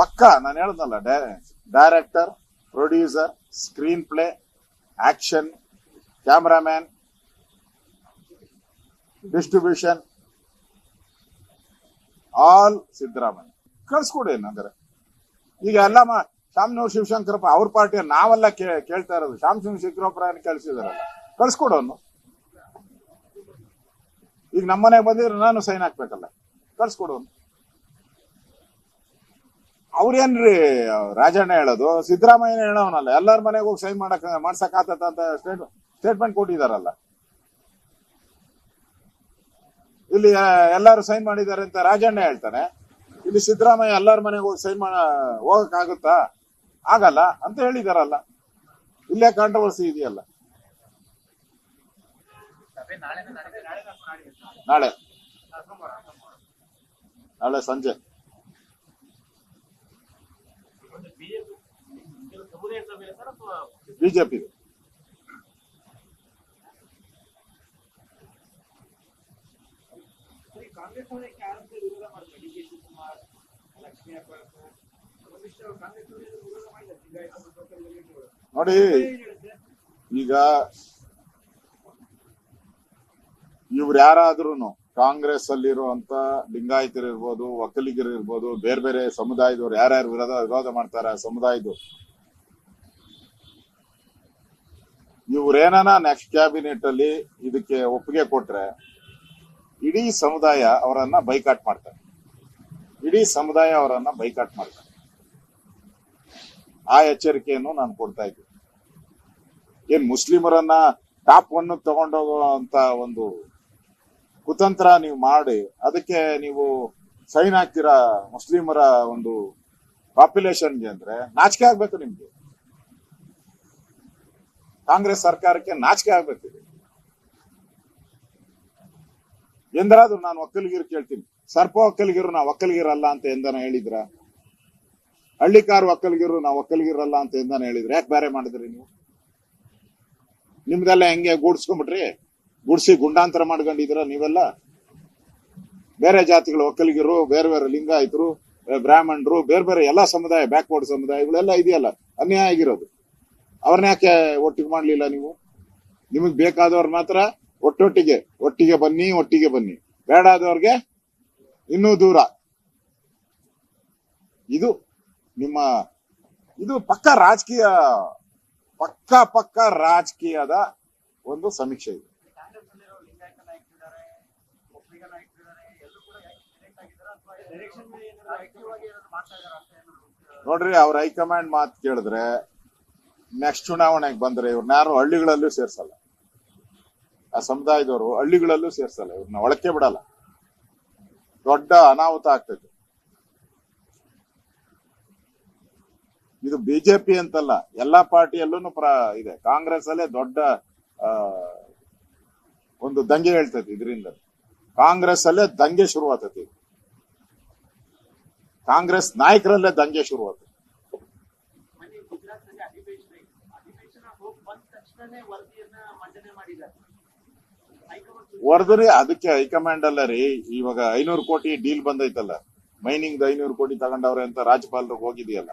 ಪಕ್ಕಾ ನಾನು ಹೇಳದ್ನಲ್ಲ, director, producer, screenplay, action, cameraman, distribution, all Siddaramaiah. ಕಳ್ಸ್ಕೊಡಿ ಹಂಗಾರೆ. ಈಗ ಎಲ್ಲ ಶಾಮನೂರ್ ಶಿವಶಂಕರಪ್ಪ ಅವ್ರ ಪಾರ್ಟಿಯ ನಾವೆಲ್ಲ ಕೇಳ್ತಾ ಇರೋದು, ಶಿವಶಂಕರಪ್ಪ ಕಳ್ಸಿದಾರಲ್ಲ, ಕಳ್ಸ್ಕೊಡೋನು. ಈಗ ನಮ್ಮನೆಗೆ ಬಂದಿದ್ರೆ ನಾನು ಸೈನ್ ಹಾಕ್ಬೇಕಲ್ಲ, ಕಳ್ಸ್ಕೊಡೋನು. ಅವ್ರೇನ್ರಿ ರಾಜಣ್ಣ ಹೇಳೋದು, ಸಿದ್ದರಾಮಯ್ಯ ಹೇಳೋನಲ್ಲ, ಎಲ್ಲಾರ ಮನೆಗೆ ಹೋಗಿ ಸೈನ್ ಮಾಡ್ಸಕ್ ಆತತ ಅಂತ ಸ್ಟೇಟ್ಮೆಂಟ್ ಕೊಟ್ಟಿದಾರಲ್ಲ. ಇಲ್ಲಿ ಎಲ್ಲಾರು ಸೈನ್ ಮಾಡಿದ್ದಾರೆ ಅಂತ ರಾಜಣ್ಣ ಹೇಳ್ತಾನೆ, ಇಲ್ಲಿ ಸಿದ್ದರಾಮಯ್ಯ ಎಲ್ಲಾರ ಮನೆಗೆ ಹೋಗಿ ಸೈನ್ ಹೋಗಕ್ ಆಗುತ್ತಾ? ಆಗಲ್ಲ ಅಂತ ಹೇಳಿದಾರಲ್ಲ. ಇಲ್ಲೇ ಕಾಂಟ್ರವರ್ಸಿ ಇದೆಯಲ್ಲ. ನಾಳೆ ಸಂಜೆ ಬಿಜೆಪಿ ನೋಡಿ. ಈಗ ಇವ್ರು ಯಾರಾದ್ರೂ ಕಾಂಗ್ರೆಸ್ ಅಲ್ಲಿರುವಂತ ಲಿಂಗಾಯತರು ಇರ್ಬೋದು, ಒಕ್ಕಲಿಗರು ಇರ್ಬೋದು, ಬೇರೆ ಬೇರೆ ಸಮುದಾಯದವ್ರು ಯಾರ್ಯಾರು ವಿರೋಧ ಮಾಡ್ತಾರ ಸಮುದಾಯದ್ದು, ಇವ್ರೇನ ನೆಕ್ಸ್ಟ್ ಕ್ಯಾಬಿನೆಟ್ ಅಲ್ಲಿ ಇದಕ್ಕೆ ಒಪ್ಪಿಗೆ ಕೊಟ್ರೆ ಇಡೀ ಸಮುದಾಯ ಅವರನ್ನ ಬೈಕಾಟ್ ಮಾಡ್ತಾರೆ. ಆ ಎಚ್ಚರಿಕೆಯನ್ನು ನಾನು ಕೊಡ್ತಾ ಇದ್ದೀನಿ. ಏನ್ ಮುಸ್ಲಿಮರನ್ನ ಟಾಪ್ 1 ತಗೊಂಡೋಗುವಂತ ಒಂದು ಕುತಂತ್ರ ನೀವು ಮಾಡಿ ಅದಕ್ಕೆ ನೀವು ಸೈನ್ ಹಾಕ್ತೀರಾ ಮುಸ್ಲಿಮರ ಒಂದು ಪಾಪ್ಯುಲೇಷನ್ಗೆ ಅಂದ್ರೆ ನಾಚಿಕೆ ಆಗ್ಬೇಕು ನಿಮ್ಗೆ. ಕಾಂಗ್ರೆಸ್ ಸರ್ಕಾರಕ್ಕೆ ನಾಚಿಕೆ ಆಗ್ಬೇಕು. ಎಂದಾದ್ರೂ ನಾನು ಒಕ್ಕಲಿಗರು ಕೇಳ್ತೀನಿ, ಸರ್ಪ ಒಕ್ಕಲಿಗರು ನಾವು ಒಕ್ಕಲಿಗರಲ್ಲ ಅಂತ ಎಂದನ ಹೇಳಿದ್ರ? ಹಳ್ಳಿಕಾರ್ ಒಕ್ಕಲಿಗರು ನಾವು ಒಕ್ಕಲಿಗರಲ್ಲ ಅಂತ ಎಂದನ ಹೇಳಿದ್ರ? ಯಾಕೆ ಬೇರೆ ಮಾಡಿದ್ರಿ ನೀವು? ನಿಮ್ದೆಲ್ಲ ಹೆಂಗೆ ಗೂಡ್ಸ್ಕೊಂಡ್ಬಿಟ್ರಿ? ಗುಡ್ಸಿ ಗುಂಡಾಂತರ ಮಾಡ್ಕೊಂಡಿದ್ರ ನೀವೆಲ್ಲ. ಬೇರೆ ಜಾತಿಗಳು ಒಕ್ಕಲಿಗರು, ಬೇರೆ ಬೇರೆ ಲಿಂಗಾಯತರು, ಬ್ರಾಹ್ಮಣರು, ಬೇರೆ ಬೇರೆ ಎಲ್ಲಾ ಸಮುದಾಯ, ಬ್ಯಾಕ್ವರ್ಡ್ ಸಮುದಾಯಗಳೆಲ್ಲ ಇದೆಯಲ್ಲ ಅನ್ಯಾಯ ಆಗಿರೋದು. ಅವ್ರನ್ನ ಯಾಕೆ ಒಟ್ಟಿಗೆ ಮಾಡ್ಲಿಲ್ಲ ನೀವು? ನಿಮಗ್ ಬೇಕಾದವ್ರು ಮಾತ್ರ ಒಟ್ಟಿಗೆ ಬನ್ನಿ, ಬೇಡಾದವ್ರಿಗೆ ಇನ್ನೂ ದೂರ. ಇದು ನಿಮ್ಮ ಪಕ್ಕ ರಾಜಕೀಯದ ಒಂದು ಸಮೀಕ್ಷೆ ಇದೆ. ನೋಡ್ರಿ, ಅವ್ರ ಹೈಕಮಾಂಡ್ ಮಾತು ಕೇಳಿದ್ರೆ ನೆಕ್ಸ್ಟ್ ಚುನಾವಣೆಗೆ ಬಂದ್ರೆ ಇವ್ರನ್ನ ಯಾರು ಹಳ್ಳಿಗಳಲ್ಲೂ ಸೇರ್ಸಲ್ಲ. ಆ ಸಮುದಾಯದವರು ಹಳ್ಳಿಗಳಲ್ಲೂ ಸೇರ್ಸಲ್ಲ, ಇವ್ರನ್ನ ಒಳಕ್ಕೆ ಬಿಡಲ್ಲ. ದೊಡ್ಡ ಅನಾಹುತ ಆಗ್ತೈತೆ. ಇದು ಬಿಜೆಪಿ ಅಂತಲ್ಲ, ಎಲ್ಲಾ ಪಾರ್ಟಿಯಲ್ಲೂ ಇದೆ. ಕಾಂಗ್ರೆಸ್ ಅಲ್ಲೇ ದೊಡ್ಡ ಒಂದು ದಂಗೆ ಹೇಳ್ತೈತಿ. ಇದರಿಂದ ಕಾಂಗ್ರೆಸ್ ಅಲ್ಲೇ ದಂಗೆ ಶುರುವಾಗ್ತೈತಿ. ಕಾಂಗ್ರೆಸ್ ನಾಯಕರಲ್ಲೇ ದಂಗೆ ಶುರುವಾಗ್ತೈತಿ. ವರದಿ ಅದಕ್ಕೆ ಹೈಕಮಾಂಡ್ ಅಲ್ಲ ರೀ. ಇವಾಗ 500 ಕೋಟಿ ಡೀಲ್ ಬಂದೈತಲ್ಲ, ಮೈನಿಂಗ್ 500 ಕೋಟಿ ತಗೊಂಡವ್ರೆ ಅಂತ ರಾಜ್ಯಪಾಲರಿಗೆ ಹೋಗಿದೆಯಲ್ಲ,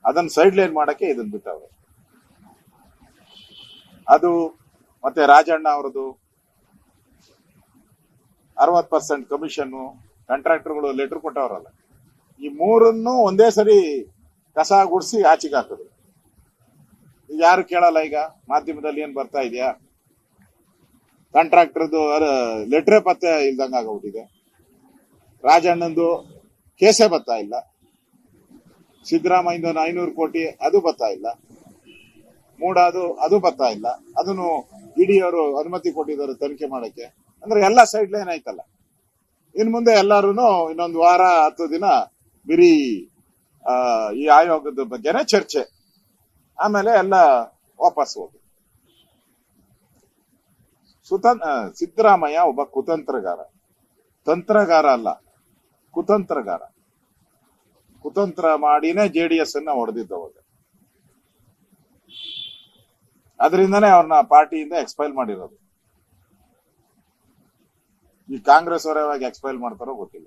ಅದನ್ನ ಸೈಡ್ ಲೈನ್ ಮಾಡಕ್ಕೆ ಇದನ್ನ ಬಿಟ್ಟವ್ರೆ. ಅದು ಮತ್ತೆ ರಾಜಣ್ಣ ಅವರದು 60% ಕಮಿಷನ್, ಕಾಂಟ್ರಾಕ್ಟರ್ಗಳು ಲೆಟರ್ ಕೊಟ್ಟವ್ರಲ್ಲ, ಈ ಮೂರನ್ನು ಒಂದೇ ಸರಿ ಕಸ ಗುಡಿಸಿ ಆಚೆಗೆ ಹಾಕಿದ್ರು. ಈಗ ಯಾರು ಕೇಳಲ್ಲ. ಈಗ ಮಾಧ್ಯಮದಲ್ಲಿ ಏನ್ ಬರ್ತಾ ಇದೆಯಾ? ಕಾಂಟ್ರಾಕ್ಟರ್ದು ಲೆಟ್ರೇ ಪತ್ತೆ ಇಲ್ದಂಗ ಆಗೋಗ್ಬಿಟ್ಟಿದೆ. ರಾಜಣ್ಣಂದು ಕೇಸೇ ಬರ್ತಾ ಇಲ್ಲ. ಸಿದ್ದರಾಮಯ್ಯನ 500 ಕೋಟಿ ಅದು ಬರ್ತಾ ಇಲ್ಲ. ಮೂಡಾದು ಅದು ಬರ್ತಾ ಇಲ್ಲ. ಅದನ್ನು ಇಡಿ ಅವರು ಅನುಮತಿ ಕೊಟ್ಟಿದ್ದಾರೆ ತನಿಖೆ ಮಾಡಕ್ಕೆ. ಅಂದ್ರೆ ಎಲ್ಲ ಸೈಡ್ ಲೈನ್ ಆಯ್ತಲ್ಲ. ಇನ್ ಮುಂದೆ ಎಲ್ಲಾರು ಇನ್ನೊಂದು ವಾರ 10 ದಿನ ಬಿರಿ ಈ ಆಯೋಗದ ಬಗ್ಗೆನೇ ಚರ್ಚೆ, ಆಮೇಲೆ ಎಲ್ಲ ವಾಪಸ್ ಹೋಗಿ. ಸಿದ್ದರಾಮಯ್ಯ ಒಬ್ಬ ತಂತ್ರಗಾರ ಅಲ್ಲ, ಕುತಂತ್ರಗಾರ. ಕುತಂತ್ರ ಮಾಡಿನೇ JDS ಅನ್ನ ಹೊಡೆದಿದ್ದವಾಗ. ಅದರಿಂದನೇ ಅವ್ರನ್ನ ಪಾರ್ಟಿಯಿಂದ ಎಕ್ಸ್ಪೈಲ್ ಮಾಡಿರೋದು. ಈ ಕಾಂಗ್ರೆಸ್ ಅವರ ಯಾವಾಗ ಎಕ್ಸ್ಪೈಲ್ ಮಾಡ್ತಾರೋ ಗೊತ್ತಿಲ್ಲ.